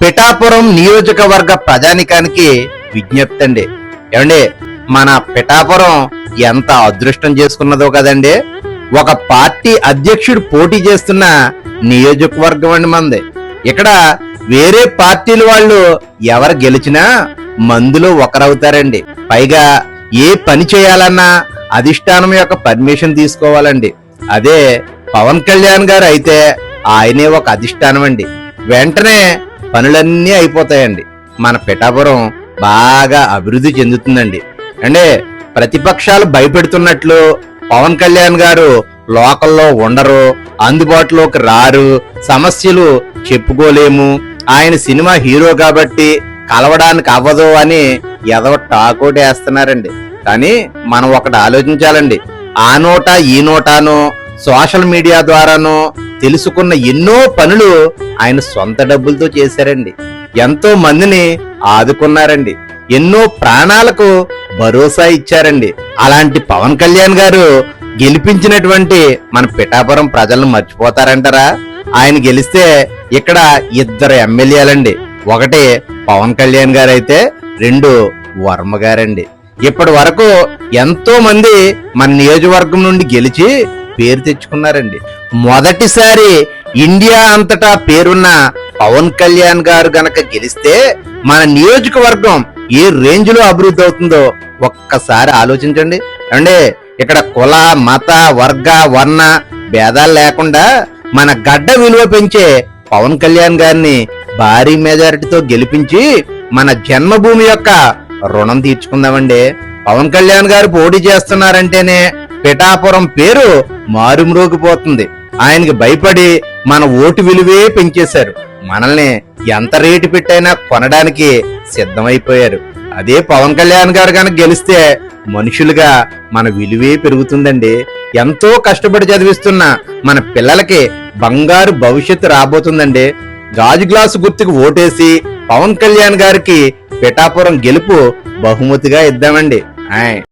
పిఠాపురం నియోజకవర్గ ప్రజానికానికి విజ్ఞప్తి అండి. ఏమండి, మన పిఠాపురం ఎంత అదృష్టం చేసుకున్నదో కదండి. ఒక పార్టీ అధ్యక్షుడు పోటీ చేస్తున్న నియోజకవర్గం అండి మంది. ఇక్కడ వేరే పార్టీల వాళ్ళు ఎవరు గెలిచినా మందులో ఒకరవుతారండి. పైగా ఏ పని చేయాలన్నా అధిష్టానం యొక్క పర్మిషన్ తీసుకోవాలండి. అదే పవన్ కళ్యాణ్ గారు అయితే ఆయనే ఒక అధిష్టానం అండి. వెంటనే పనులన్నీ అయిపోతాయండి. మన పిఠాపురం బాగా అభివృద్ధి చెందుతుందండి. అంటే ప్రతిపక్షాలు భయపెడుతున్నట్లు పవన్ కళ్యాణ్ గారు లోకల్లో ఉండరు, అందుబాటులోకి రారు, సమస్యలు చెప్పుకోలేము, ఆయన సినిమా హీరో కాబట్టి కలవడానికి అవ్వదు అని ఏదో టాకోటి వేస్తున్నారండి. కానీ మనం ఒకటి ఆలోచించాలండి. ఆ నోటా ఈ నోటానో సోషల్ మీడియా ద్వారానో తెలుసుకున్న ఎన్నో పనులు ఆయన సొంత డబ్బులతో చేశారండి. ఎంతో మందిని ఆదుకున్నారండి. ఎన్నో ప్రాణాలకు భరోసా ఇచ్చారండి. అలాంటి పవన్ కళ్యాణ్ గారు గెలిపించినటువంటి మన పిఠాపురం ప్రజలను మర్చిపోతారంటారా? ఆయన గెలిస్తే ఇక్కడ ఇద్దరు ఎమ్మెల్యేలండి. ఒకటి పవన్ కళ్యాణ్ గారు అయితే రెండు వర్మ గారండి. ఇప్పటి వరకు ఎంతో మంది మన నియోజకవర్గం నుండి గెలిచి పేరు తెచ్చుకున్నారండి. మొదటిసారి ఇండియా అంతటా పేరున్న పవన్ కళ్యాణ్ గారు గనక గెలిస్తే మన నియోజకవర్గం ఏ రేంజ్ లో అభివృద్ధి అవుతుందో ఒక్కసారి ఆలోచించండి. అంటే ఇక్కడ కుల మత వర్గ వర్ణ భేదాలు లేకుండా మన గడ్డ విలువ పెంచే పవన్ కళ్యాణ్ గారిని భారీ మెజారిటీతో గెలిపించి మన జన్మభూమి యొక్క రుణం తీర్చుకుందామండి. పవన్ కళ్యాణ్ గారు పోటీ చేస్తున్నారంటేనే పిఠాపురం పేరు మారుమ్రోగిపోతుంది. ఆయనకి భయపడి మన ఓటు విలువే పెంచేశారు. మనల్ని ఎంత రేటు పెట్టైనా కొనడానికి సిద్ధమైపోయారు. అదే పవన్ కళ్యాణ్ గారు కనుక గెలిస్తే మనుషులుగా మన విలువే పెరుగుతుందండి. ఎంతో కష్టపడి చదివిస్తున్న మన పిల్లలకి బంగారు భవిష్యత్తు రాబోతుందండి. గాజు గ్లాసు గుర్తుకు ఓటేసి పవన్ కళ్యాణ్ గారికి పిఠాపురం గెలుపు బహుమతిగా ఇద్దామండి.